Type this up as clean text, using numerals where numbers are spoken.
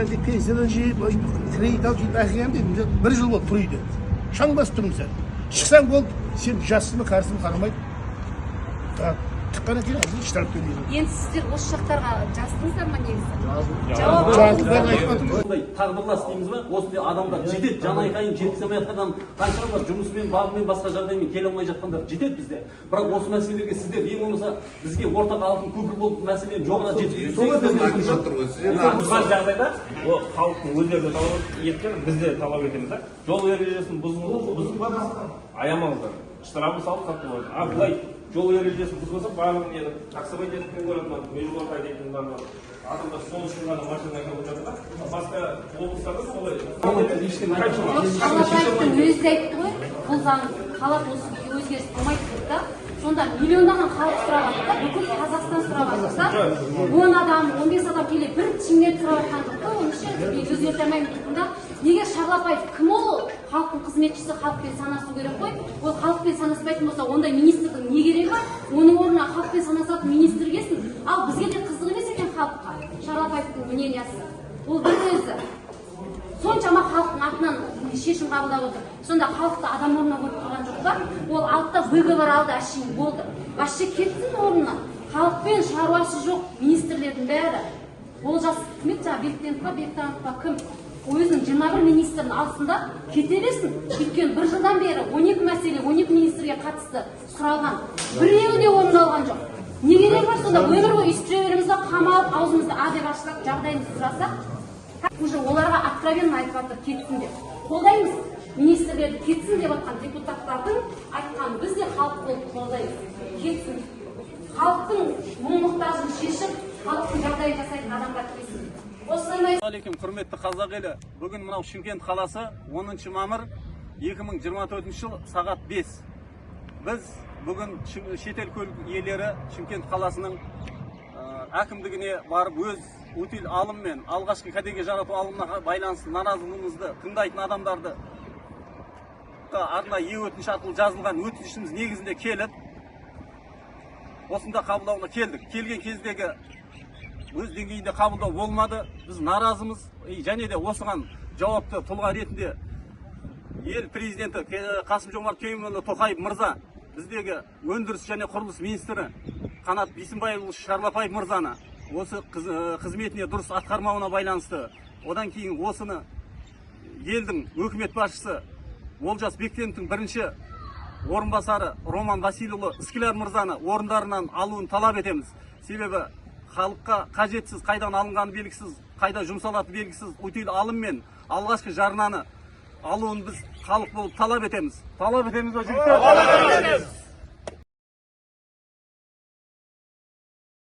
Geldik pensiyadan jiyip, kredit alıp jiyip әкелгем dedim. Bir жыл болды тұр үйде. Шаң басып тұрмын сен. Шықсаң болды, сен жассың қарсың қарамайды. Тыққаны келеді, іштарып келеді. Енді сіздер осы жақтарға жаздыңыздар ма негізі? Осындай тағдырлас дейміз ба? Осындай адамдар жетеді, жан айқайын жеткізе алмай жатқан қаншалар жұмысымен, бабымен, басқа жағдаймен келе алмай жатқандар жетеді бізде. Бірақ осы мәселелерге сіздер ең болмаса бізге ортақ алтын көпір болып мәселені жоғына жеткізсеңіздер. Бұзған жағдайда халықтың өздері талап еткен, біз де талап етеміз да. Жол ережесін бұзып аямаңыздар. Штрафын салып сатып алады. Былай жол ережесін бұзбаса барлығын еді. Таксобай жеткен көреді, межбалтай дейтін адамдар сол үшін ғана машина келіп жатыр да. Басқа облыстарда солай. Қалапаевтың өзі де айтты ғой, бұл заң қалап осы өзгеріс болмайды дейді да. Сонда миллиондаған халық сұрап жатыр да, бүкіл Қазақстан сұрап жатыр да. 10 адам, 15 адам келе бір теңге сұрап жатқан жоқ та, оның үшін өзгерте алмаймын дейтін да. Неге Шарлапаев кім ол? Халықтың қызметшісі, халықпен санасу керек қой. Ол халықпен санаспайтын болса, онда министрдің не керегі бар? Оның орнына халықпен санасатын министр келсін. Ал бізге де қызық емес екен халыққа. Шарлапаевтың мнениясы. Ол бір өзі. Соншама халықтың атынан шешім қабылдап отыр. Сонда халықты адам орнына қойып тұрған жоқ па? Ол алтта выговор алды, әшейін болды. Басшы кетсін орнына. Халықпен шаруасы жоқ министрлердің бәрі. Ол жас үкімет жаңа Бектенов па, Бектанов па кім? Өзінің 21 министрін алсында кете берсін. Өйткені бір жылдан бері 12 мәселе 12 министрге қатысты сұралған. Біреуі де орындалған жоқ. Не керек бар сонда өмір бойы үстіре береміз ба, қамалып аузымызды а деп ашсақ, жағдайымызды сұрасақ? Уже оларға откровенно айтып жатыр кетсін деп. Қолдаймыз. Министрлерді кетсін деп жатқан депутаттардың айтқан біз де халық болып қолдаймыз. Кетсін. Халықтың мұң-мұқтажын шешіп, халықтың жағдайын жасайтын адамдар келсін. Ассалаумағалейкум, құрметті қазақ елі. Бүгін мынау Шымкент қаласы 10 мамыр 2024 жыл сағат 5. Біз бүгін шетел көлік иелері Шымкент қаласының әкімдігіне барып өз өтел алым мен алғашқы кәдеге жарату алымына байланысты наразылығымызды тыңдайтын адамдарды арнайы өтініш арқылы жазылған өтінішіміз негізінде келіп осында қабылдауына келдік. Келген кездегі өз деңгейінде қабылдау болмады. Біз наразымыз. Және де осыған жауапты тұлға ретінде ел президенті Қасым-Жомарт Кемелұлы Тоқаев мырза, біздегі өндіріс және құрылыс министрі Қанат Бейсенбайұлы Шарлапаев мырзаны осы қызметіне дұрыс атқармауына байланысты, одан кейін осыны елдің өкімет басшысы Олжас Бектеновтың бірінші орынбасары Роман Васильұлы Скляр мырзаны орындарынан алуын талап етеміз. Себебі халыққа қажетсіз, қайдан алынғаны белгісіз, қайда жұмсалаты белгісіз өтел алым мен алғашқы жарнаны алуын біз халық болып талап етеміз. Талап етеміз.